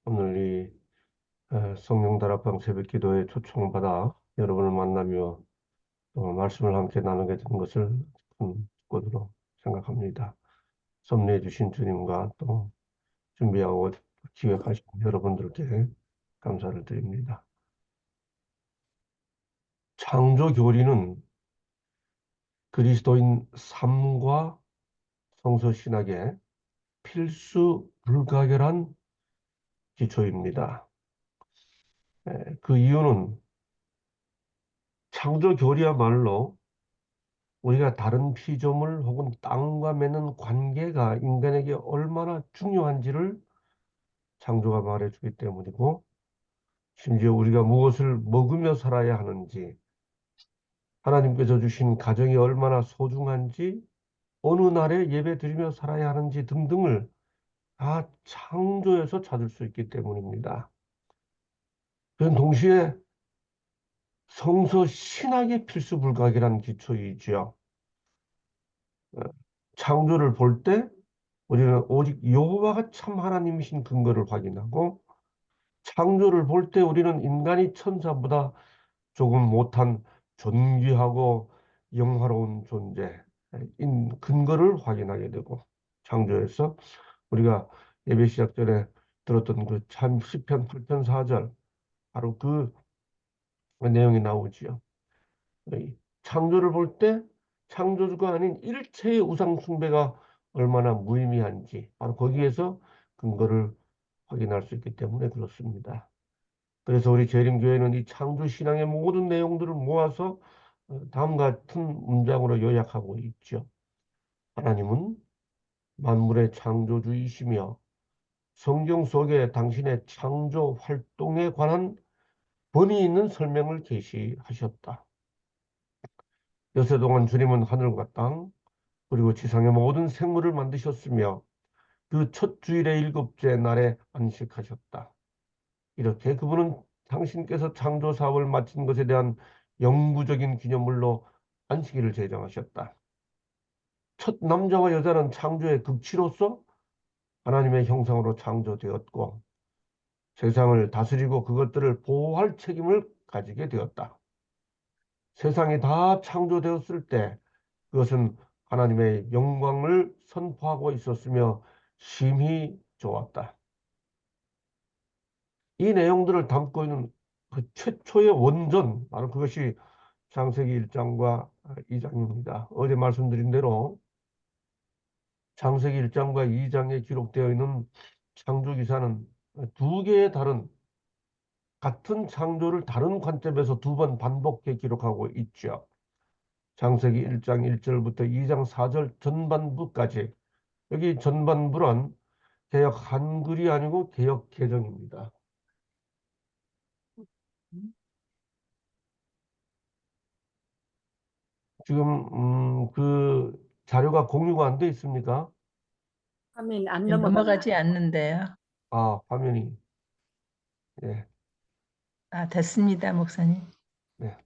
오늘 성령다락방 새벽기도에 초청을 받아 여러분을 만나며 또 말씀을 함께 나누게 된 것을 큰 기도로 생각합니다. 섭리해 주신 주님과 또 준비하고 기획하신 여러분들께 감사를 드립니다. 창조 교리는 그리스도인 삶과 성서 신학의 필수 불가결한 기초입니다. 그 이유는 창조 교리야말로 우리가 다른 피조물 혹은 땅과 맺는 관계가 인간에게 얼마나 중요한지를 창조가 말해주기 때문이고, 심지어 우리가 무엇을 먹으며 살아야 하는지, 하나님께서 주신 가정이 얼마나 소중한지, 어느 날에 예배 드리며 살아야 하는지 등등을 다 창조에서 찾을 수 있기 때문입니다. 그건 동시에 성서 신학의 필수 불가결한 기초이지요. 어, 창조를 볼 때 우리는 오직 여호와가 참 하나님이신 근거를 확인하고, 창조를 볼 때 우리는 인간이 천사보다 조금 못한 존귀하고 영화로운 존재인 근거를 확인하게 되고, 창조에서 우리가 예배 시작 전에 들었던 그 참 시편 8편 4절, 바로 그 내용이 나오지요. 이 창조를 볼 때 창조주가 아닌 일체의 우상 숭배가 얼마나 무의미한지 바로 거기에서 근거를 확인할 수 있기 때문에 그렇습니다. 그래서 우리 재림교회는 이 창조 신앙의 모든 내용들을 모아서 다음 같은 문장으로 요약하고 있죠. 하나님은 만물의 창조주이시며 성경 속에 당신의 창조 활동에 관한 범위 있는 설명을 계시하셨다. 여세 동안 주님은 하늘과 땅, 그리고 지상의 모든 생물을 만드셨으며 그 첫 주일의 일곱째 날에 안식하셨다. 이렇게 그분은 당신께서 창조 사업을 마친 것에 대한 영구적인 기념물로 안식일을 제정하셨다. 첫 남자와 여자는 창조의 극치로서 하나님의 형상으로 창조되었고 세상을 다스리고 그것들을 보호할 책임을 가지게 되었다. 세상이 다 창조되었을 때 그것은 하나님의 영광을 선포하고 있었으며 심히 좋았다. 이 내용들을 담고 있는 그 최초의 원전, 바로 그것이 창세기 1장과 2장입니다. 어제 말씀드린 대로 창세기 1장과 2장에 기록되어 있는 창조기사는 두 개의 다른 같은 창조를 다른 관점에서 두 번 반복해 기록하고 있죠. 창세기 1장 1절부터 2장 4절 전반부까지. 여기 전반부란 개역 한글이 아니고 개역 개정입니다. 지금 그 자료가 공유가 안 돼 있습니까? 화면 안 네, 넘어가나? 넘어가지 않는데요. 아, 화면이. 네, 아, 됐습니다, 목사님. 네.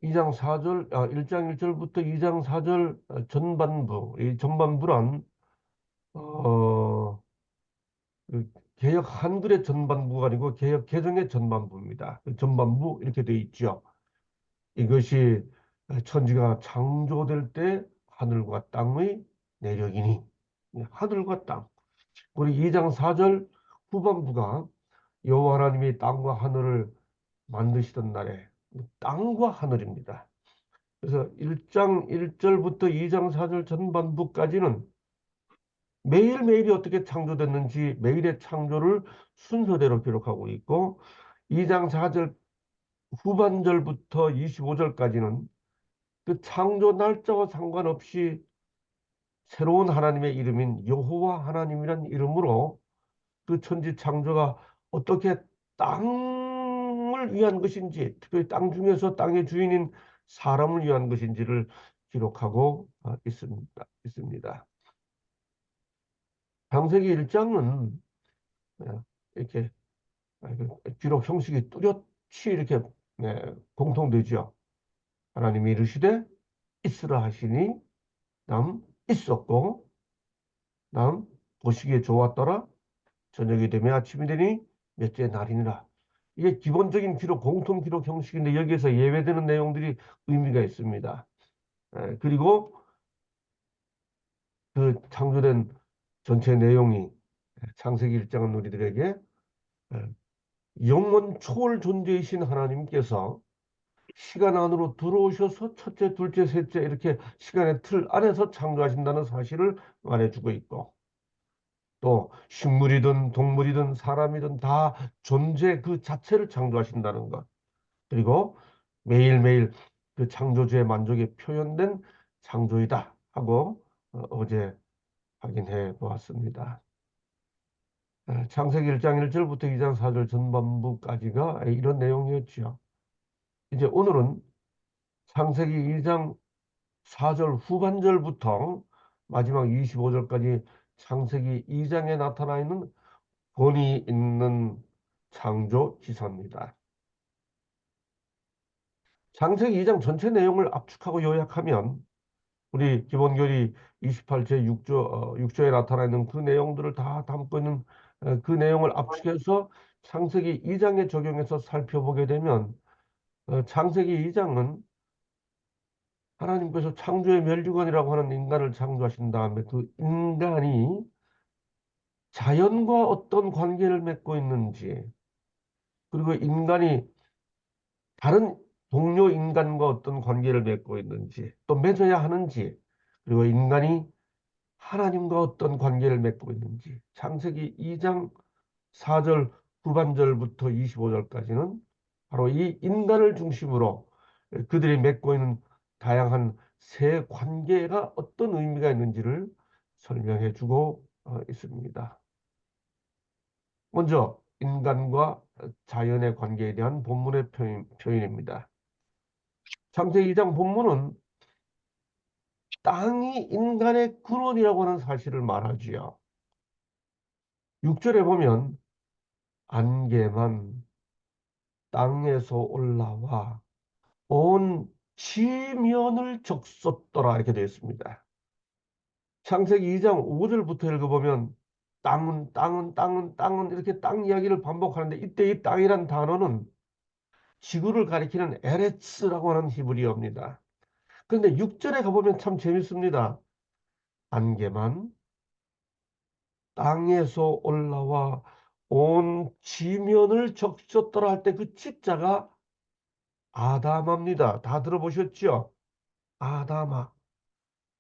2장 4절, 1장 1절부터 2장 4절 전반부. 이 전반부란 어, 그 개역 한글의 전반부가 아니고 개역 개정의 전반부입니다. 그 전반부 이렇게 돼 있죠. 이것이 천지가 창조될 때 하늘과 땅의 내력이니, 하늘과 땅. 우리 2장 4절 후반부가 여호와 하나님이 땅과 하늘을 만드시던 날에 땅과 하늘입니다. 그래서 1장 1절부터 2장 4절 전반부까지는 매일매일이 어떻게 창조됐는지 매일의 창조를 순서대로 기록하고 있고, 2장 4절 후반절부터 25절까지는 그 창조 날짜와 상관없이 새로운 하나님의 이름인 여호와 하나님이라는 이름으로 그 천지 창조가 어떻게 땅을 위한 것인지, 특별히 땅 중에서 땅의 주인인 사람을 위한 것인지를 기록하고 있습니다. 창세기 1장은 이렇게 기록 형식이 뚜렷이 이렇게 공통되죠. 하나님이 이르시되 있으라 하시니 남 있었고, 다음 보시기에 좋았더라. 저녁이 되면 아침이 되니 몇째 날이니라. 이게 기본적인 기록, 공통 기록 형식인데 여기에서 예외되는 내용들이 의미가 있습니다. 그리고 그 창조된 전체 내용이 창세기 1장은 우리들에게 영원 초월 존재이신 하나님께서 시간 안으로 들어오셔서 첫째, 둘째, 셋째 이렇게 시간의 틀 안에서 창조하신다는 사실을 말해주고 있고, 또 식물이든 동물이든 사람이든 다 존재 그 자체를 창조하신다는 것, 그리고 매일매일 그 창조주의 만족이 표현된 창조이다 하고 어제 확인해 보았습니다. 창세기 1장 1절부터 2장 4절 전반부까지가 이런 내용이었죠. 이제 오늘은 창세기 2장 4절 후반절부터 마지막 25절까지 창세기 2장에 나타나 있는 본이 있는 창조 기사입니다. 창세기 2장 전체 내용을 압축하고 요약하면 우리 기본결의 28제 6조에 나타나 있는 그 내용들을 다 담고 있는 그 내용을 압축해서 창세기 2장에 적용해서 살펴보게 되면 창세기 2장은 하나님께서 창조의 멸류관이라고 하는 인간을 창조하신 다음에 그 인간이 자연과 어떤 관계를 맺고 있는지, 그리고 인간이 다른 동료 인간과 어떤 관계를 맺고 있는지, 또 맺어야 하는지, 그리고 인간이 하나님과 어떤 관계를 맺고 있는지, 창세기 2장 4절 후반절부터 25절까지는 바로 이 인간을 중심으로 그들이 맺고 있는 다양한 세 관계가 어떤 의미가 있는지를 설명해 주고 있습니다. 먼저 인간과 자연의 관계에 대한 본문의 표현입니다. 창세기 2장 본문은 땅이 인간의 근원이라고 하는 사실을 말하지요. 6절에 보면 안개만 땅에서 올라와 온 지면을 적셨더라 이렇게 되어 있습니다. 창세기 2장 5절부터 읽어보면 땅은 이렇게 땅 이야기를 반복하는데 이때 이 땅이란 단어는 지구를 가리키는 에레츠라고 하는 히브리어입니다. 그런데 6절에 가보면 참 재밌습니다. 안개만 땅에서 올라와 온 지면을 적셨더라 할 때 그 지자가 아담합니다. 다 들어보셨죠? 아담아.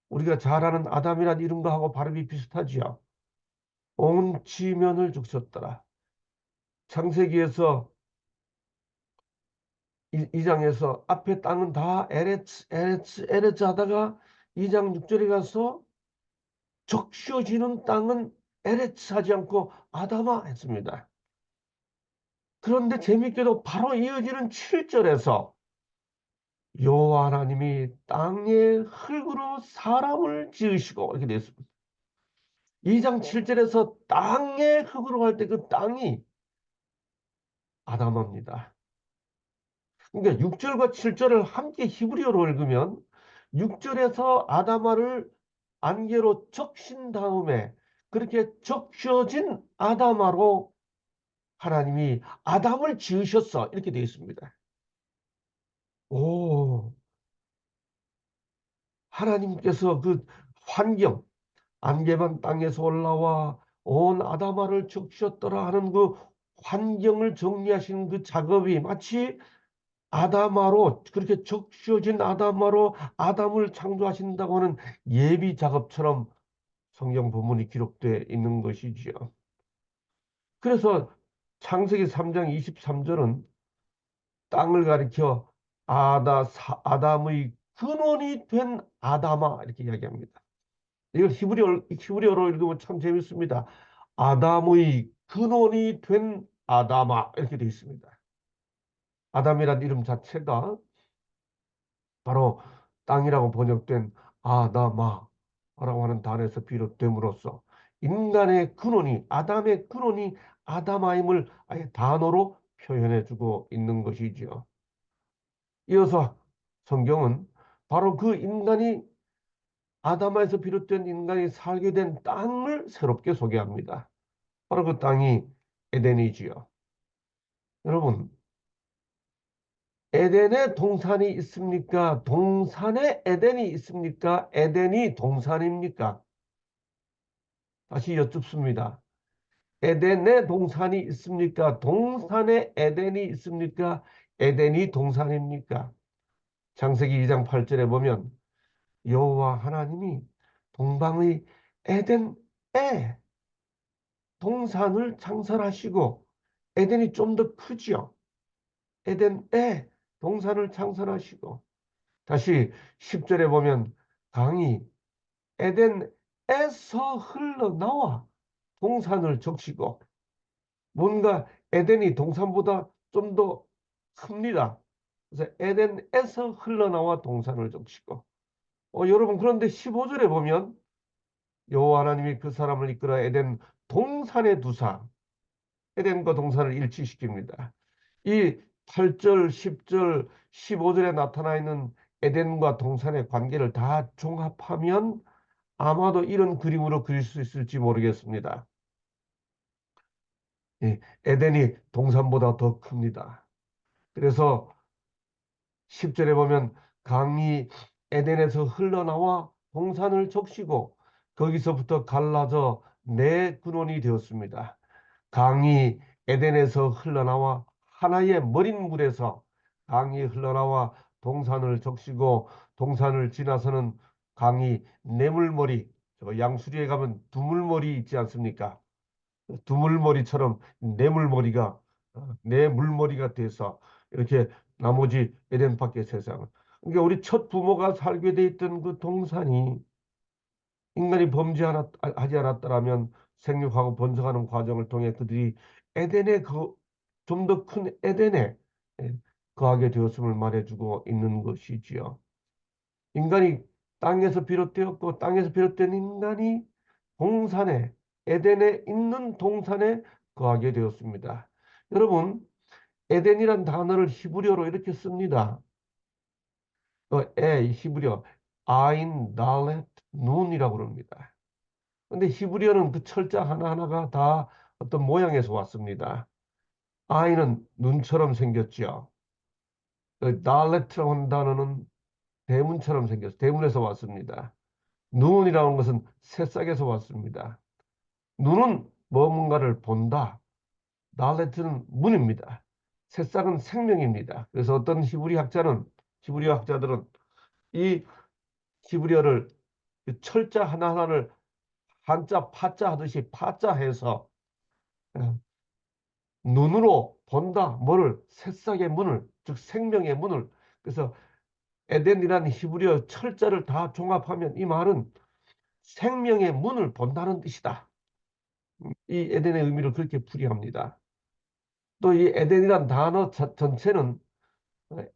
우리가 잘 아는 아담이란 이름과 하고 발음이 비슷하지요. 온 지면을 적셨더라. 창세기에서 이 장에서 앞에 땅은 다 에레츠 하다가 2장 6절에 가서 적셔지는 땅은 에레츠 하지 않고 아담아 했습니다. 그런데 재밌게도 바로 이어지는 7절에서 여호와 하나님이 땅의 흙으로 사람을 지으시고 이렇게 되어 있습니다. 2장 7절에서 땅의 흙으로 할 때 그 땅이 아담합니다. 그러니까 6절과 7절을 함께 히브리어로 읽으면 6절에서 아담아를 안개로 적신 다음에 그렇게 적셔진 아담아로 하나님이 아담을 지으셨어 이렇게 되어 있습니다. 오, 하나님께서 그 환경, 안개만 땅에서 올라와 온 아담아를 적셨더라 하는 그 환경을 정리하시는 그 작업이 마치 아담아로 그렇게 적셔진 아담아로 아담을 창조하신다고 하는 예비 작업처럼 성경 본문이 기록되어 있는 것이지요. 그래서 창세기 3장 23절은 땅을 가리켜 아담의 근원이 된 아담아 이렇게 이야기합니다. 이걸 히브리어로 읽으면 참 재밌습니다. 아담의 근원이 된 아담아 이렇게 되어 있습니다. 아담이란 이름 자체가 바로 땅이라고 번역된 아담아라고 하는 단어에서 비롯됨으로써 인간의 근원이 아담의 근원이 아담아임을 아예 단어로 표현해주고 있는 것이지요. 이어서 성경은 바로 그 인간이 아담에서 비롯된 인간이 살게 된 땅을 새롭게 소개합니다. 바로 그 땅이 에덴이지요. 여러분, 에덴에 동산이 있습니까? 동산에 에덴이 있습니까? 에덴이 동산입니까? 다시 여쭙습니다. 에덴에 동산이 있습니까? 동산에 에덴이 있습니까? 에덴이 동산입니까? 창세기 2장 8절에 보면 여호와 하나님이 동방의 에덴에 동산을 창설하시고, 에덴이 좀 더 크지요. 에덴에 동산을 창설하시고, 다시 10절에 보면 강이 에덴에서 흘러나와 동산을 적시고, 뭔가 에덴이 동산보다 좀 더 큽니다. 그래서 에덴에서 흘러나와 동산을 적시고, 여러분, 그런데 15절에 보면 여호와 하나님이 그 사람을 이끌어 에덴 동산에 두사 에덴과 동산을 일치시킵니다. 이 8절, 10절, 15절에 나타나 있는 에덴과 동산의 관계를 다 종합하면 아마도 이런 그림으로 그릴 수 있을지 모르겠습니다. 예, 에덴이 동산보다 더 큽니다. 그래서 10절에 보면 강이 에덴에서 흘러나와 동산을 적시고 거기서부터 갈라져 네 근원이 되었습니다. 강이 에덴에서 흘러나와 하나의 머린 물에서 강이 흘러나와 동산을 적시고 동산을 지나서는 강이 내물머리, 저 양수리에 가면 두물머리 있지 않습니까? 두물머리처럼 내물머리가 내물머리가 돼서 이렇게 나머지 에덴 밖의 세상을, 그러니까 우리 첫 부모가 살게 돼 있던 그 동산이 인간이 범죄하지 않았더라면 생육하고 번성하는 과정을 통해 그들이 에덴의 그 좀 더 큰 에덴에 예, 거하게 되었음을 말해주고 있는 것이지요. 인간이 땅에서 비롯되었고 땅에서 비롯된 인간이 동산에, 에덴에 있는 동산에 거하게 되었습니다. 여러분, 에덴이란 단어를 히브리어로 이렇게 씁니다. 히브리어 아인 달렛 눈이라고 그럽니다. 근데 히브리어는 그 철자 하나하나가 다 어떤 모양에서 왔습니다. 아이는 눈처럼 생겼죠. 달렛이라고 하는 단어는 대문처럼 생겼어. 대문에서 왔습니다. 눈이라는 것은 새싹에서 왔습니다. 눈은 뭔가를 본다. 달렛은 문입니다. 새싹은 생명입니다. 그래서 어떤 히브리어 학자들은 이 히브리어를 철자 하나하나를 한자 파자 하듯이 파자해서 눈으로 본다. 뭐를? 새싹의 문을, 즉 생명의 문을. 그래서 에덴이라는 히브리어 철자를 다 종합하면 이 말은 생명의 문을 본다는 뜻이다. 이 에덴의 의미를 그렇게 풀이합니다. 또 이 에덴이란 단어 전체는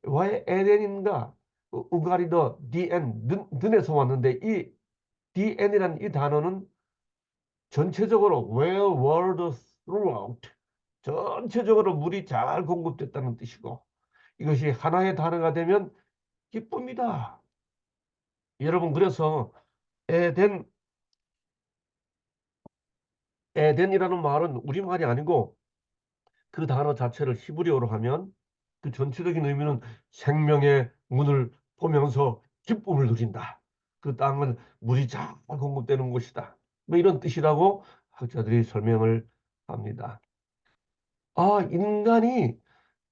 왜 에덴인가? 우가리더 DN 눈에서 왔는데 이 DN이라는 이 단어는 전체적으로 well world throughout, 전체적으로 물이 잘 공급됐다는 뜻이고, 이것이 하나의 단어가 되면 기쁨이다. 여러분, 그래서 에덴, 에덴이라는 말은 우리말이 아니고 그 단어 자체를 히브리어로 하면 그 전체적인 의미는 생명의 문을 보면서 기쁨을 누린다. 그 땅은 물이 잘 공급되는 곳이다. 뭐 이런 뜻이라고 학자들이 설명을 합니다. 인간이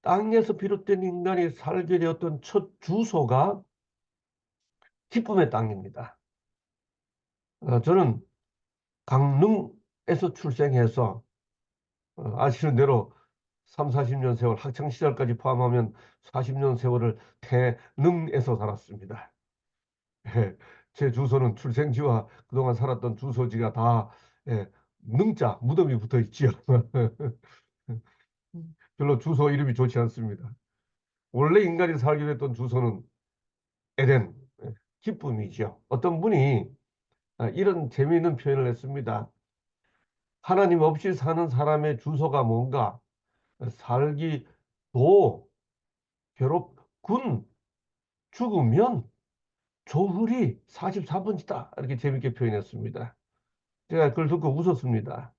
땅에서 비롯된 인간이 살게 되었던 첫 주소가 기쁨의 땅입니다. 저는 강릉에서 출생해서 아시는 대로 3, 40년 세월, 학창 시절까지 포함하면 40년 세월을 태능에서 살았습니다. 예, 제 주소는 출생지와 그동안 살았던 주소지가 다 능자 무덤이 붙어 있지요. 별로 주소 이름이 좋지 않습니다. 원래 인간이 살게 됐던 주소는 에덴, 기쁨이지요. 어떤 분이 이런 재미있는 표현을 했습니다. 하나님 없이 사는 사람의 주소가 뭔가? 살기 도, 괴롭, 군, 죽으면 조훌이 44번지다. 이렇게 재밌게 표현했습니다. 제가 그걸 듣고 웃었습니다.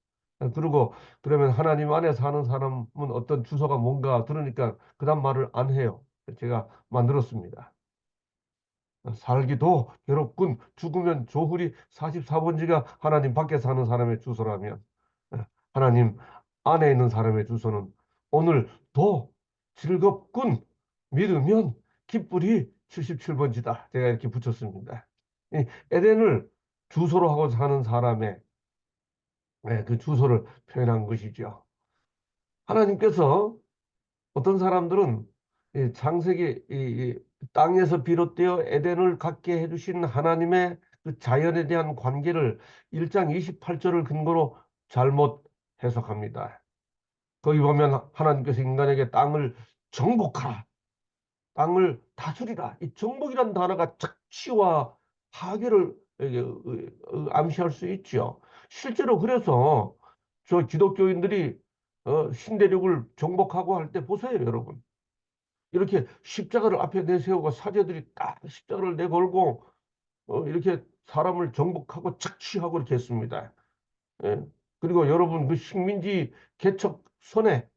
그리고 그러면 하나님 안에 사는 사람은 어떤 주소가 뭔가 들으니까 그다음 말을 안 해요. 제가 만들었습니다. 살기도 괴롭군. 죽으면 조훌이 44번지가 하나님 밖에 사는 사람의 주소라면 하나님 안에 있는 사람의 주소는 오늘 도 즐겁군. 믿으면 기쁘리 77번지다. 제가 이렇게 붙였습니다. 이 에덴을 주소로 하고 사는 사람의 그 주소를 표현한 것이죠. 하나님께서 어떤 사람들은 이 창세기 이 땅에서 비롯되어 에덴을 갖게 해주신 하나님의 그 자연에 대한 관계를 1장 28절을 근거로 잘못 해석합니다. 거기 보면 하나님께서 인간에게 땅을 정복하라, 땅을 다스리라. 이 정복이라는 단어가 착취와 파괴를 암시할 수 있죠. 실제로 그래서 저 기독교인들이 신대륙을 정복하고 할 때 보세요, 여러분. 이렇게 십자가를 앞에 내세우고 사제들이 딱 십자가를 내걸고 이렇게 사람을 정복하고 착취하고 이렇게 했습니다. 예. 그리고 여러분 그 식민지 개척 선에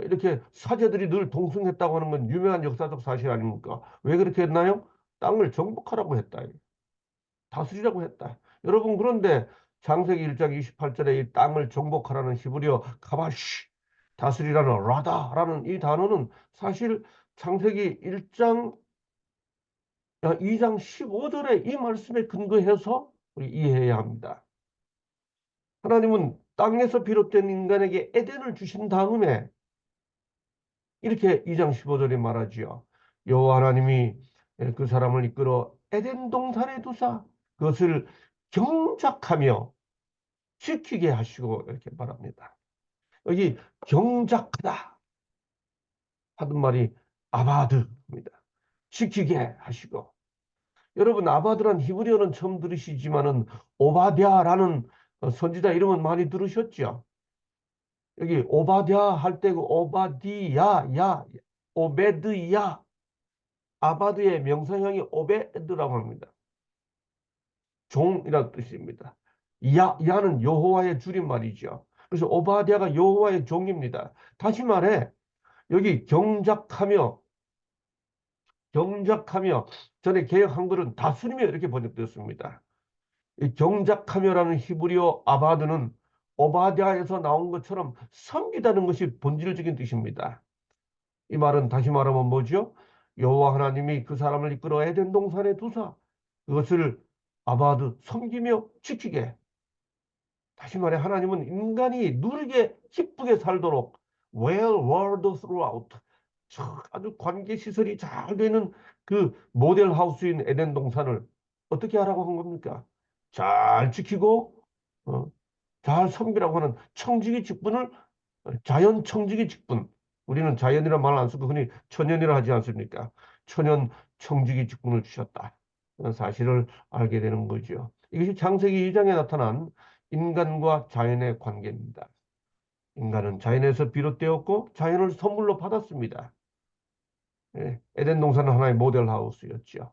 이렇게 사제들이 늘 동승했다고 하는 건 유명한 역사적 사실 아닙니까? 왜 그렇게 했나요? 땅을 정복하라고 했다. 다스리라고 했다. 여러분 그런데 창세기 1장 28절에 이 땅을 정복하라는 히브리어 가바시 다스리라는 라다라는 이 단어는 사실 창세기 1장 2장 15절의 이 말씀에 근거해서 우리 이해해야 합니다. 하나님은 땅에서 비롯된 인간에게 에덴을 주신 다음에 이렇게 2장 15절에 말하지요. 여호와 하나님이 그 사람을 이끌어 에덴 동산에 두사 그것을 경작하며 지키게 하시고 이렇게 말합니다. 여기 경작하다 하던 말이 아바드입니다. 지키게 하시고. 여러분 아바드란 히브리어는 처음 들으시지만은 오바댜라는 선지자 이름은 많이 들으셨죠? 여기 오바댜 할 때 그 오바디야 야 오베드야 아바드의 명사형이 오베드라고 합니다. 종이라는 뜻입니다. 야는 여호와의 줄임말이죠. 그래서 오바댜가 여호와의 종입니다. 다시 말해 여기 경작하며 전에 개역 한글은 다스리며 이렇게 번역되었습니다. 이 경작하며라는 히브리어 아바드는 오바댜에서 나온 것처럼 섬기다는 것이 본질적인 뜻입니다. 이 말은 다시 말하면 뭐죠? 여호와 하나님이 그 사람을 이끌어 에덴 동산에 두사 그것을 아바드 섬기며 지키게. 다시 말해 하나님은 인간이 누리게 기쁘게 살도록 well world throughout 아주 관계 시설이 잘 되는 그 모델 하우스인 에덴 동산을 어떻게 하라고 한 겁니까? 잘 지키고 어, 잘 섬기라고 하는 청지기 직분을 자연 청지기 직분. 우리는 자연이라 말 안 쓰고 흔히 천연이라 하지 않습니까? 천연 청지기 직분을 주셨다. 사실을 알게 되는 거죠. 이것이 창세기 2장에 나타난 인간과 자연의 관계입니다. 인간은 자연에서 비롯되었고 자연을 선물로 받았습니다. 에덴 동산은 하나의 모델 하우스였죠.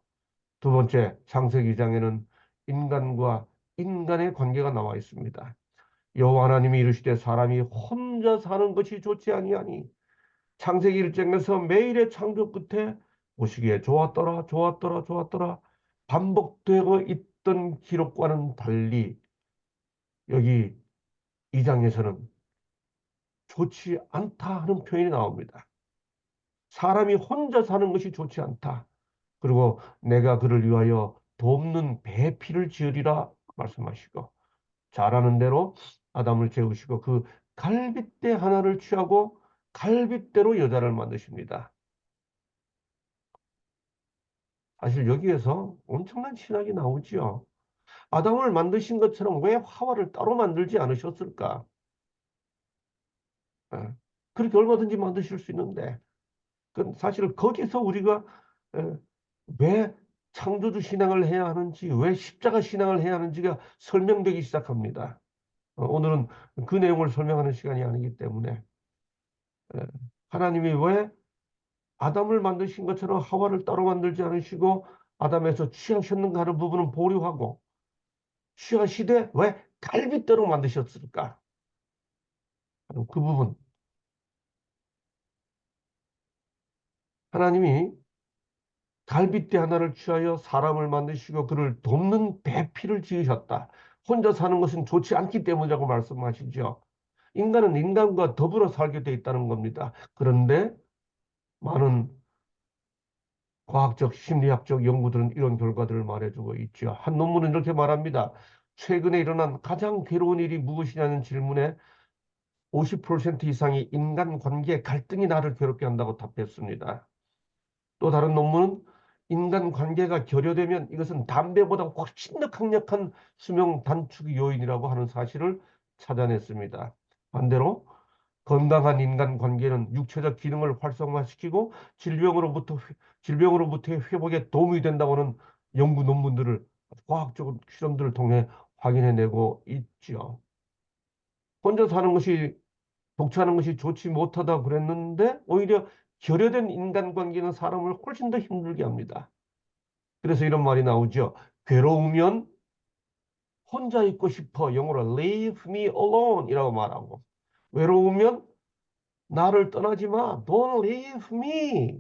두 번째, 창세기 2장에는 인간과 인간의 관계가 나와 있습니다. 여호와 하나님이 이르시되 사람이 혼자 사는 것이 좋지 아니하니 창세기 1장에서 매일의 창조 끝에 보시기에 좋았더라 좋았더라 좋았더라 반복되고 있던 기록과는 달리 여기 2장에서는 좋지 않다 하는 표현이 나옵니다. 사람이 혼자 사는 것이 좋지 않다. 그리고 내가 그를 위하여 돕는 배필을 지으리라 말씀하시고 잘하는 대로 아담을 재우시고 그 갈빗대 하나를 취하고 갈빗대로 여자를 만드십니다. 사실 여기에서 엄청난 신학이 나오지요. 아담을 만드신 것처럼 왜 하와를 따로 만들지 않으셨을까? 예. 그렇게 얼마든지 만드실 수 있는데 사실 거기서 우리가 예, 왜 창조주 신앙을 해야 하는지, 왜 십자가 신앙을 해야 하는지가 설명되기 시작합니다. 오늘은 그 내용을 설명하는 시간이 아니기 때문에 예, 하나님이 왜 아담을 만드신 것처럼 하와를 따로 만들지 않으시고 아담에서 취하셨는가 하는 부분은 보류하고 취하시되 왜 갈빗대로 만드셨을까 하는 그 부분. 하나님이 갈빗대 하나를 취하여 사람을 만드시고 그를 돕는 배필을 지으셨다. 혼자 사는 것은 좋지 않기 때문이라고 말씀하시죠. 인간은 인간과 더불어 살게 돼 있다는 겁니다. 그런데 많은 과학적, 심리학적 연구들은 이런 결과들을 말해주고 있죠. 한 논문은 이렇게 말합니다. 최근에 일어난 가장 괴로운 일이 무엇이냐는 질문에 50% 이상이 인간관계 갈등이 나를 괴롭게 한다고 답했습니다. 또 다른 논문은 인간관계가 결여되면 이것은 담배보다 훨씬 더 강력한 수명 단축 요인이라고 하는 사실을 찾아냈습니다. 반대로 건강한 인간관계는 육체적 기능을 활성화시키고 질병으로부터의 회복에 도움이 된다고는 연구 논문들을 과학적 실험들을 통해 확인해내고 있죠. 혼자 사는 것이 독처하는 것이 좋지 못하다 그랬는데 오히려 결여된 인간관계는 사람을 훨씬 더 힘들게 합니다. 그래서 이런 말이 나오죠. 괴로우면 혼자 있고 싶어. 영어로 leave me alone 이라고 말하고 외로우면 나를 떠나지 마. Don't leave me.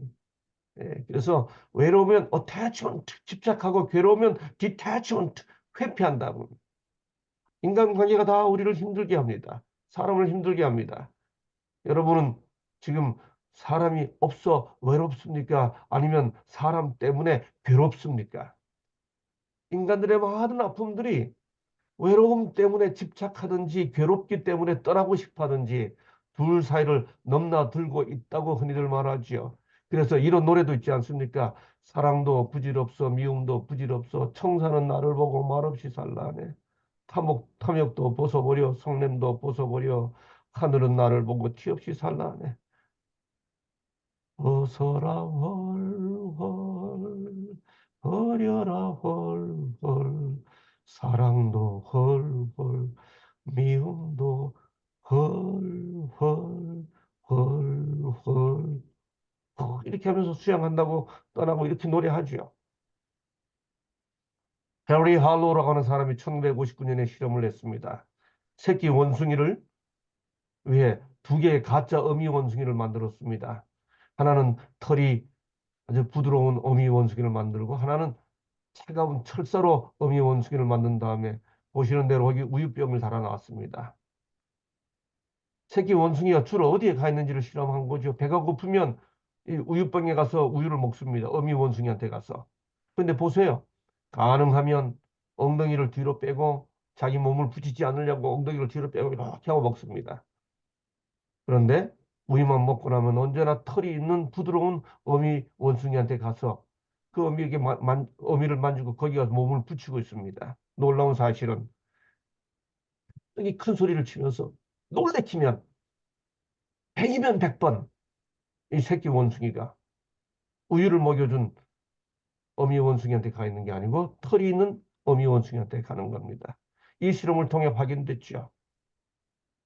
그래서 외로우면 attachment 집착하고 괴로우면 detachment 회피한다고. 인간관계가 다 우리를 힘들게 합니다. 사람을 힘들게 합니다. 여러분은 지금 사람이 없어 외롭습니까? 아니면 사람 때문에 괴롭습니까? 인간들의 많은 아픔들이 외로움 때문에 집착하든지 괴롭기 때문에 떠나고 싶어하든지 둘 사이를 넘나들고 있다고 흔히들 말하지요. 그래서 이런 노래도 있지 않습니까? 사랑도 부질없어 미움도 부질없어 청사는 나를 보고 말없이 살라네. 탐욕도 벗어버려 성냄도 벗어버려 하늘은 나를 보고 티없이 살라네. 벗어라 헐헐 버려라 헐헐 사랑도 헐헐 미움도 헐헐 헐헐 이렇게 하면서 수양한다고 떠나고 이렇게 노래하죠. 해리 할로우라고 하는 사람이 1959년에 실험을 했습니다. 새끼 원숭이를 위해 두 개의 가짜 어미 원숭이를 만들었습니다. 하나는 털이 아주 부드러운 어미 원숭이를 만들고 하나는 차가운 철사로 어미 원숭이를 만든 다음에 보시는 대로 거기 우유병을 달아 놨습니다. 새끼 원숭이가 주로 어디에 가 있는지를 실험한 거죠. 배가 고프면 이 우유병에 가서 우유를 먹습니다. 어미 원숭이한테 가서. 근데 보세요. 가능하면 엉덩이를 뒤로 빼고 자기 몸을 붙이지 않으려고 엉덩이를 뒤로 빼고 이렇게 하고 먹습니다. 그런데 우유만 먹고 나면 언제나 털이 있는 부드러운 어미 원숭이한테 가서 그 어미에게 어미를 만지고 거기 가서 몸을 붙이고 있습니다. 놀라운 사실은 여기 큰 소리를 치면서 놀래키면 100이면 100번 이 새끼 원숭이가 우유를 먹여준 어미 원숭이한테 가 있는 게 아니고 털이 있는 어미 원숭이한테 가는 겁니다. 이 실험을 통해 확인됐죠.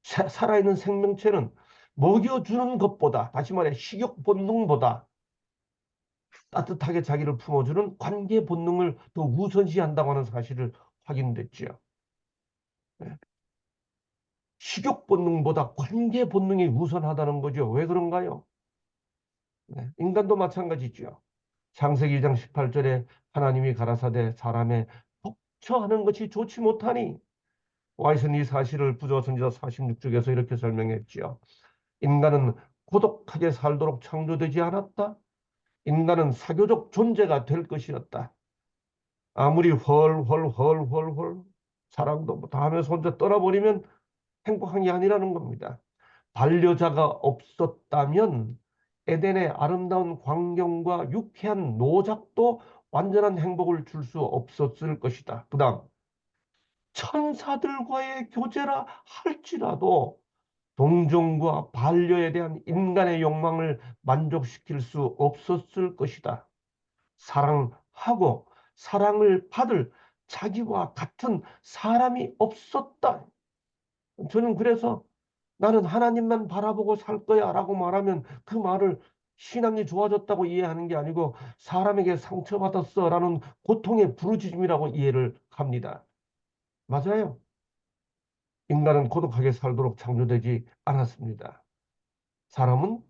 살아있는 생명체는 먹여주는 것보다 다시 말해 식욕 본능보다 따뜻하게 자기를 품어주는 관계 본능을 더 우선시한다고 하는 사실을 확인됐죠. 네. 식욕 본능보다 관계 본능이 우선하다는 거죠. 왜 그런가요? 네. 인간도 마찬가지죠. 창세기 1장 18절에 하나님이 가라사대 사람의 독처하는 것이 좋지 못하니 와이슨 이 사실을 부조 선지자 46쪽에서 이렇게 설명했지요. 인간은 고독하게 살도록 창조되지 않았다. 인간은 사교적 존재가 될 것이었다. 아무리 헐헐헐헐헐 사랑도 뭐다 하면서 혼자 떠나버리면 행복한 게 아니라는 겁니다. 반려자가 없었다면 에덴의 아름다운 광경과 유쾌한 노작도 완전한 행복을 줄 수 없었을 것이다. 그 다음 천사들과의 교제라 할지라도 동정과 반려에 대한 인간의 욕망을 만족시킬 수 없었을 것이다. 사랑하고 사랑을 받을 자기와 같은 사람이 없었다. 저는 그래서 나는 하나님만 바라보고 살 거야 라고 말하면 그 말을 신앙이 좋아졌다고 이해하는 게 아니고 사람에게 상처받았어라는 고통의 부르짖음이라고 이해를 합니다. 맞아요. 인간은 고독하게 살도록 창조되지 않았습니다. 사람은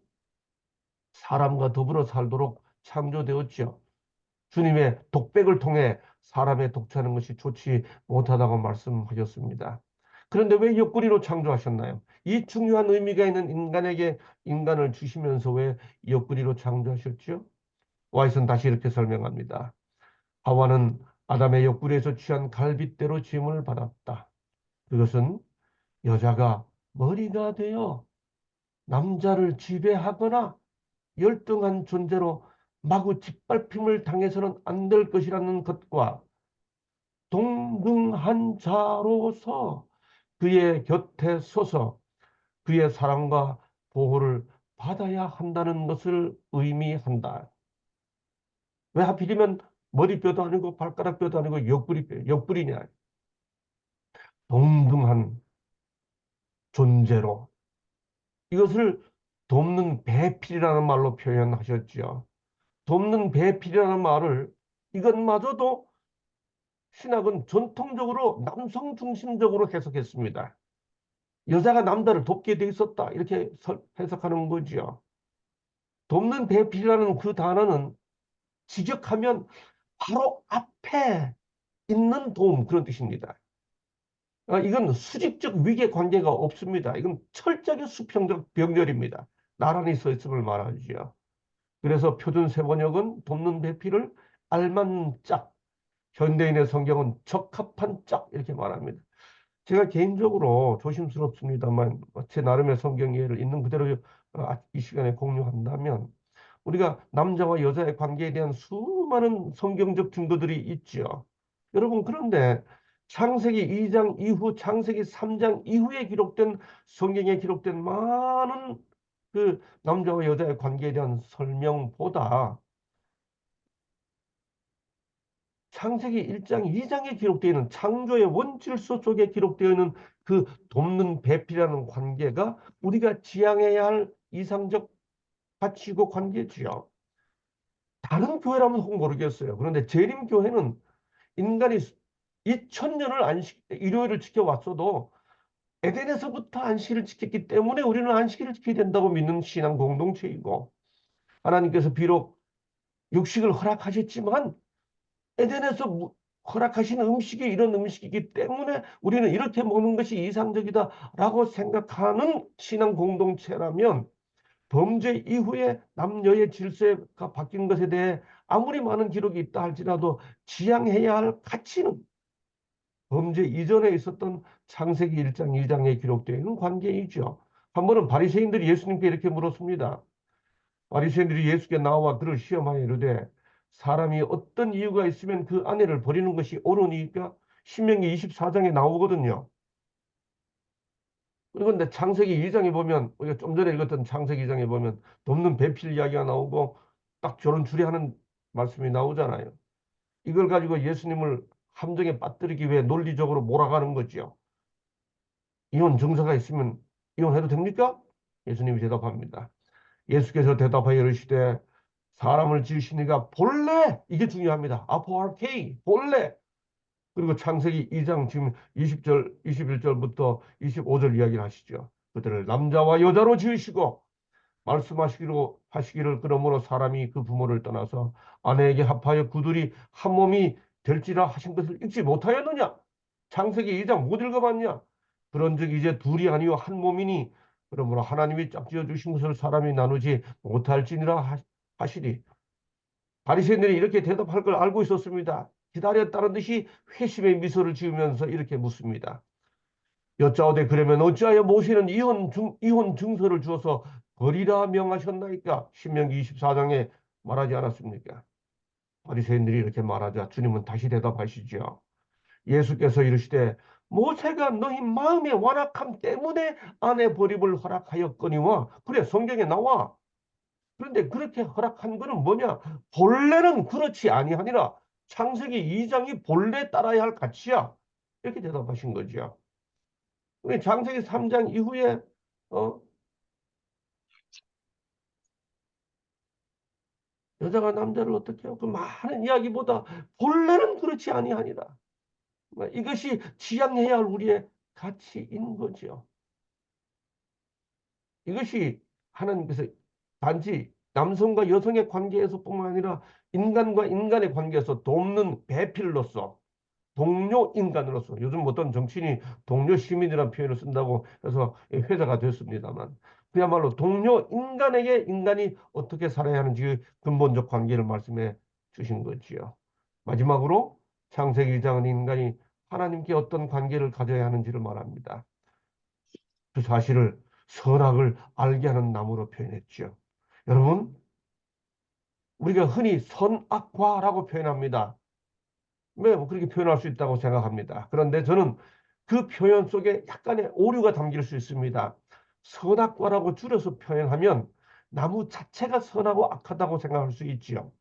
사람과 더불어 살도록 창조되었죠. 주님의 독백을 통해 사람의 독차는 것이 좋지 못하다고 말씀하셨습니다. 그런데 왜 옆구리로 창조하셨나요? 이 중요한 의미가 있는 인간에게 인간을 주시면서 왜 옆구리로 창조하셨죠? 와이슨 다시 이렇게 설명합니다. 하와는 아담의 옆구리에서 취한 갈빗대로 지음을 받았다. 그것은 여자가 머리가 되어 남자를 지배하거나 열등한 존재로 마구 짓밟힘을 당해서는 안 될 것이라는 것과 동등한 자로서 그의 곁에 서서 그의 사랑과 보호를 받아야 한다는 것을 의미한다. 왜 하필이면 머리뼈도 아니고 발가락뼈도 아니고 옆구리냐? 동등한 존재로 이것을 돕는 배필이라는 말로 표현하셨지요. 돕는 배필이라는 말을 이것마저도 신학은 전통적으로 남성 중심적으로 해석했습니다. 여자가 남자를 돕게 돼 있었다. 이렇게 해석하는 거지요. 돕는 배필이라는 그 단어는 직역하면 바로 앞에 있는 도움 그런 뜻입니다. 이건 수직적 위계 관계가 없습니다. 이건 철저하게 수평적 병렬입니다. 나란히 서 있음을 말하지요. 그래서 표준 세번역은 돕는 배필을 알맞는 짝, 현대인의 성경은 적합한 짝 이렇게 말합니다. 제가 개인적으로 조심스럽습니다만 제 나름의 성경 이해를 있는 그대로 이 시간에 공유한다면 우리가 남자와 여자의 관계에 대한 수많은 성경적 증거들이 있죠. 여러분 그런데 창세기 2장 이후 창세기 3장 이후에 기록된 성경에 기록된 많은 그 남자와 여자의 관계에 대한 설명보다 창세기 1장, 2장에 기록되어 있는 창조의 원질서 속에 기록되어 있는 그 돕는 배필이라는 관계가 우리가 지향해야 할 이상적 가치고 관계지요. 다른 교회라면 혹 모르겠어요. 그런데 재림교회는 인간이 2000년을 일요일을 지켜왔어도 에덴에서부터 안식일을 지켰기 때문에 우리는 안식일을 지켜야 된다고 믿는 신앙 공동체이고 하나님께서 비록 육식을 허락하셨지만 에덴에서 허락하신 음식이 이런 음식이기 때문에 우리는 이렇게 먹는 것이 이상적이다라고 생각하는 신앙 공동체라면 범죄 이후에 남녀의 질서가 바뀐 것에 대해 아무리 많은 기록이 있다 할지라도 지향해야 할 가치는 범죄 이전에 있었던 창세기 1장, 2장에 기록되어 있는 관계이죠. 한 번은 바리새인들이 예수님께 이렇게 물었습니다. 바리새인들이 예수께 나와 그를 시험하여 이르되 사람이 어떤 이유가 있으면 그 아내를 버리는 것이 옳으니까 신명기 24장에 나오거든요. 그런데 창세기 2장에 보면 우리가 좀 전에 읽었던 창세기 2장에 보면 돕는 배필 이야기가 나오고 딱 저런 추리하는 말씀이 나오잖아요. 이걸 가지고 예수님을 함정에 빠뜨리기 위해 논리적으로 몰아가는 거죠. 이혼 증서가 있으면 이혼해도 됩니까? 예수님이 대답합니다. 예수께서 대답하여 이르시되 사람을 지으시니가 본래 이게 중요합니다. 아포archei 본래 그리고 창세기 2장 지금 20절 21절부터 25절 이야기를 하시죠. 그들을 남자와 여자로 지으시고 말씀하시기로 하시기를 그러므로 사람이 그 부모를 떠나서 아내에게 합하여 그들이 한 몸이 될지라 하신 것을 읽지 못하였느냐? 창세기 2장 못 읽어봤냐? 그런즉 이제 둘이 아니요 한 몸이니 그러므로 하나님이 짝지어 주신 것을 사람이 나누지 못할지니라 하시리. 바리새인들이 이렇게 대답할 걸 알고 있었습니다. 기다렸다는 듯이 회심의 미소를 지으면서 이렇게 묻습니다. 여짜오되 그러면 어찌하여 모세는 이혼 증서를 주어서 버리라 명하셨나이까? 신명기 24장에 말하지 않았습니까? 바리새인들이 이렇게 말하자 주님은 다시 대답하시죠. 예수께서 이르시되 모세가 너희 마음의 완악함 때문에 아내 버림을 허락하였거니와 그래 성경에 나와. 그런데 그렇게 허락한 거는 뭐냐? 본래는 그렇지 아니하니라. 창세기 2장이 본래 따라야 할 가치야. 이렇게 대답하신 거죠. 우리 창세기 3장 이후에 어, 여자가 남자를 어떻게 해요? 그 많은 이야기보다 본래는 그렇지 아니하니라. 이것이 지향해야 할 우리의 가치인 거죠. 이것이 하나님께서 단지 남성과 여성의 관계에서뿐만 아니라 인간과 인간의 관계에서 돕는 배필로서 동료 인간으로서 요즘 어떤 정치인이 동료 시민이라는 표현을 쓴다고 해서 회자가 됐습니다만 그야말로 동료 인간에게 인간이 어떻게 살아야 하는지 근본적 관계를 말씀해 주신 거지요. 마지막으로 창세기 1장은 인간이 하나님께 어떤 관계를 가져야 하는지를 말합니다. 그 사실을 선악을 알게 하는 나무로 표현했죠. 여러분, 우리가 흔히 선악과라고 표현합니다. 네, 뭐 그렇게 표현할 수 있다고 생각합니다. 그런데 저는 그 표현 속에 약간의 오류가 담길 수 있습니다. 선악과라고 줄여서 표현하면 나무 자체가 선하고 악하다고 생각할 수 있지요.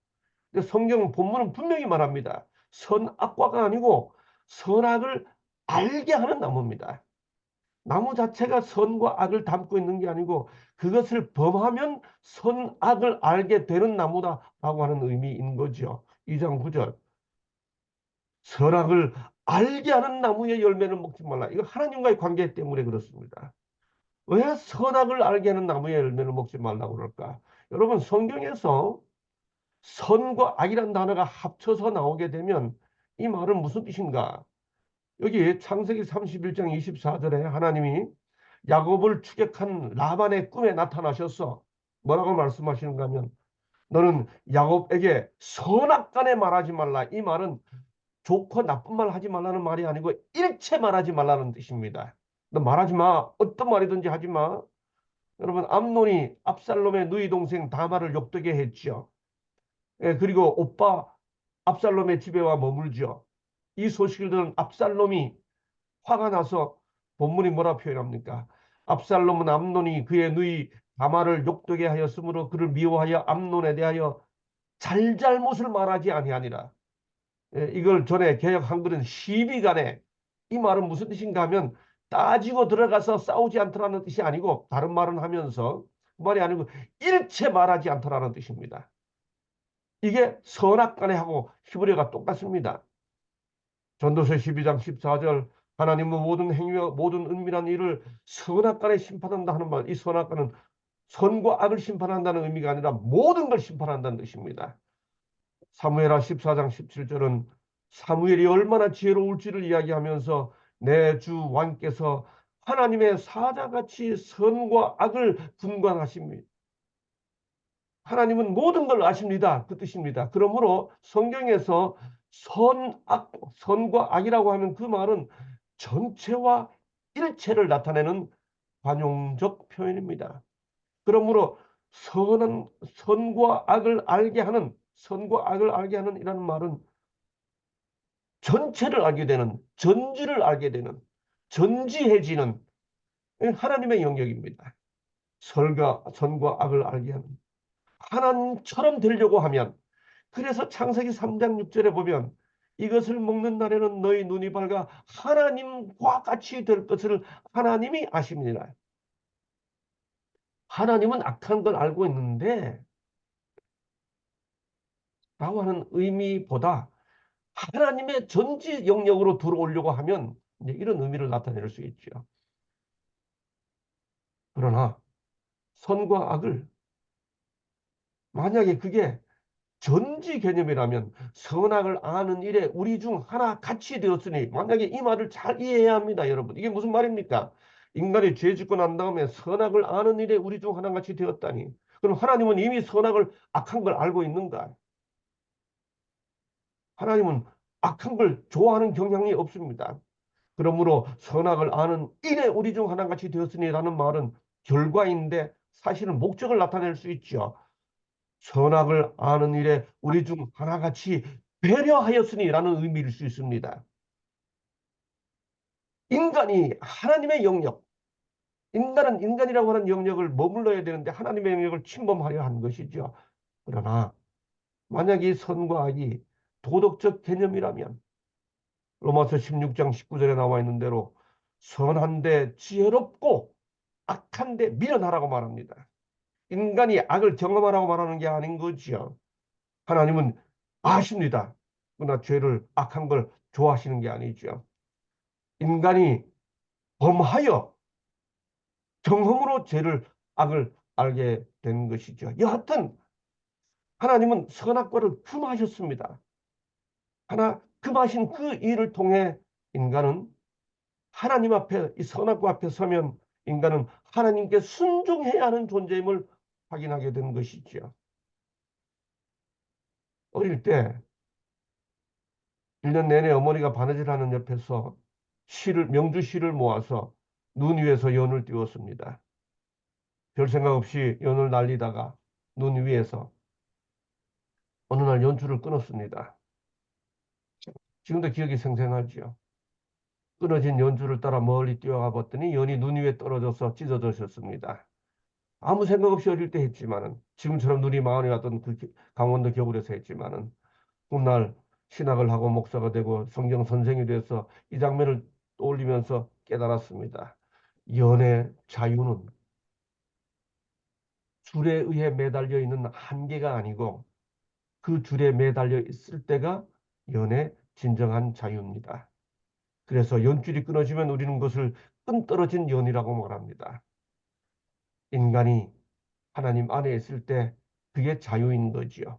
근데 성경 본문은 분명히 말합니다. 선악과가 아니고 선악을 알게 하는 나무입니다. 나무 자체가 선과 악을 담고 있는 게 아니고 그것을 범하면 선악을 알게 되는 나무다라고 하는 의미인 거죠. 2장 9절. 선악을 알게 하는 나무의 열매를 먹지 말라. 이거 하나님과의 관계 때문에 그렇습니다. 왜 선악을 알게 하는 나무의 열매를 먹지 말라고 그럴까? 여러분 성경에서 선과 악이라는 단어가 합쳐서 나오게 되면 이 말은 무슨 뜻인가? 여기 창세기 31장 24절에 하나님이 야곱을 추격한 라반의 꿈에 나타나셔서 뭐라고 말씀하시는가 하면 너는 야곱에게 선악간에 말하지 말라. 이 말은 좋고 나쁜 말 하지 말라는 말이 아니고 일체 말하지 말라는 뜻입니다. 너 말하지 마. 어떤 말이든지 하지 마. 여러분 암논이 압살롬의 누이 동생 다말을 욕되게 했죠. 예, 그리고 오빠 압살롬의 집에 와 머물죠. 이 소식을 들은 압살롬이 화가 나서 본문이 뭐라 표현합니까? 압살롬은 암논이 그의 누이 다말을 욕되게 하였으므로 그를 미워하여 암논에 대하여 잘잘못을 말하지 아니하니라. 예, 이걸 전에 개역 한글은 시비간에 이 말은 무슨 뜻인가 하면 따지고 들어가서 싸우지 않더라는 뜻이 아니고 다른 말은 하면서 그 말이 아니고 일체 말하지 않더라는 뜻입니다. 이게 선악간에 하고 히브리어가 똑같습니다. 전도서 12장 14절 하나님은 모든 행위와 모든 은밀한 일을 선악간에 심판한다 하는 말. 이 선악간은 선과 악을 심판한다는 의미가 아니라 모든 걸 심판한다는 뜻입니다. 사무엘하 14장 17절은 사무엘이 얼마나 지혜로울지를 이야기하면서 내 주 왕께서 하나님의 사자같이 선과 악을 분간하십니다. 하나님은 모든 걸 아십니다. 그 뜻입니다. 그러므로 성경에서 선과 악이라고 하면 그 말은 전체와 일체를 나타내는 관용적 표현입니다. 그러므로 선과 악을 알게 하는 이라는 말은 전체를 알게 되는, 전지를 알게 되는, 전지해지는 하나님의 영역입니다. 선과 악을 알게 하는. 하나님처럼 되려고 하면, 그래서 창세기 3장 6절에 보면 이것을 먹는 날에는 너희 눈이 밝아 하나님과 같이 될 것을 하나님이 아십니다. 하나님은 악한 걸 알고 있는데 라고 하는 의미보다 하나님의 전지 영역으로 들어오려고 하면 이제 이런 의미를 나타낼 수 있죠. 그러나 선과 악을 만약에 그게 전지 개념이라면 선악을 아는 일에 우리 중 하나 같이 되었으니 만약에 이 말을 잘 이해해야 합니다. 여러분 이게 무슨 말입니까? 인간이 죄 짓고 난 다음에 선악을 아는 일에 우리 중 하나 같이 되었다니 그럼 하나님은 이미 선악을 악한 걸 알고 있는가? 하나님은 악한 걸 좋아하는 경향이 없습니다. 그러므로 선악을 아는 일에 우리 중 하나같이 되었으니라는 말은 결과인데 사실은 목적을 나타낼 수 있죠. 선악을 아는 일에 우리 중 하나같이 배려하였으니라는 의미일 수 있습니다. 인간이 하나님의 영역, 인간은 인간이라고 하는 영역을 머물러야 되는데 하나님의 영역을 침범하려 한 것이죠. 그러나 만약에 선과 악이 도덕적 개념이라면 로마서 16장 19절에 나와 있는 대로 선한데 지혜롭고 악한데 미련하라고 말합니다. 인간이 악을 경험하라고 말하는 게 아닌 거지요. 하나님은 아십니다. 그러나 죄를 악한 걸 좋아하시는 게 아니죠. 인간이 범하여 경험으로 죄를 악을 알게 된 것이죠. 여하튼 하나님은 선악과를 금하셨습니다. 하나 금하신 그 일을 통해 인간은 하나님 앞에 이 선악과 앞에 서면 인간은 하나님께 순종해야 하는 존재임을 확인하게 된 것이죠. 어릴 때 1년 내내 어머니가 바느질하는 옆에서 명주실을 모아서 눈 위에서 연을 띄웠습니다. 별 생각 없이 연을 날리다가 눈 위에서 어느 날 연줄을 끊었습니다. 지금도 기억이 생생하지요. 끊어진 연줄을 따라 멀리 뛰어가 봤더니 연이 눈 위에 떨어져서 찢어졌었습니다. 아무 생각 없이 어릴 때 했지만은 지금처럼 눈이 많이 왔던 그 강원도 겨울에서 했지만은 훗날 신학을 하고 목사가 되고 성경 선생이 돼서 이 장면을 떠올리면서 깨달았습니다. 연의 자유는 줄에 의해 매달려 있는 한계가 아니고 그 줄에 매달려 있을 때가 연의 진정한 자유입니다. 그래서 연줄이 끊어지면 우리는 그것을 끈 떨어진 연이라고 말합니다. 인간이 하나님 안에 있을 때 그게 자유인 거지요.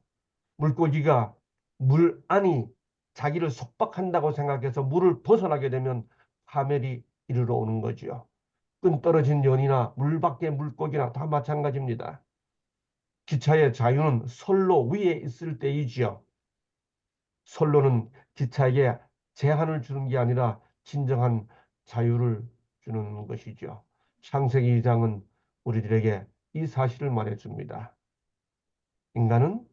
물고기가 물 안이 자기를 속박한다고 생각해서 물을 벗어나게 되면 파멸이 이르러 오는 거지요. 끈 떨어진 연이나 물 밖의 물고기나 다 마찬가지입니다. 기차의 자유는 선로 위에 있을 때이지요. 선로는 기차에게 제한을 주는 게 아니라 진정한 자유를 주는 것이죠. 창세기 2장은 우리들에게 이 사실을 말해줍니다. 인간은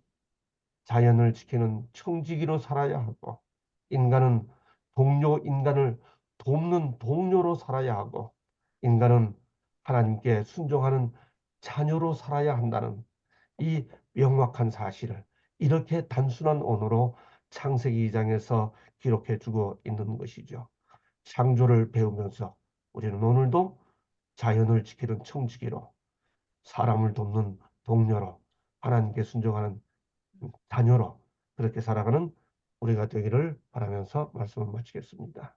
자연을 지키는 청지기로 살아야 하고, 인간은 인간을 돕는 동료로 살아야 하고, 인간은 하나님께 순종하는 자녀로 살아야 한다는 이 명확한 사실을 이렇게 단순한 언어로 창세기 2장에서 기록해 주고 있는 것이죠. 창조를 배우면서 우리는 오늘도 자연을 지키는 청지기로, 사람을 돕는 동료로, 하나님께 순종하는 자녀로 그렇게 살아가는 우리가 되기를 바라면서 말씀을 마치겠습니다.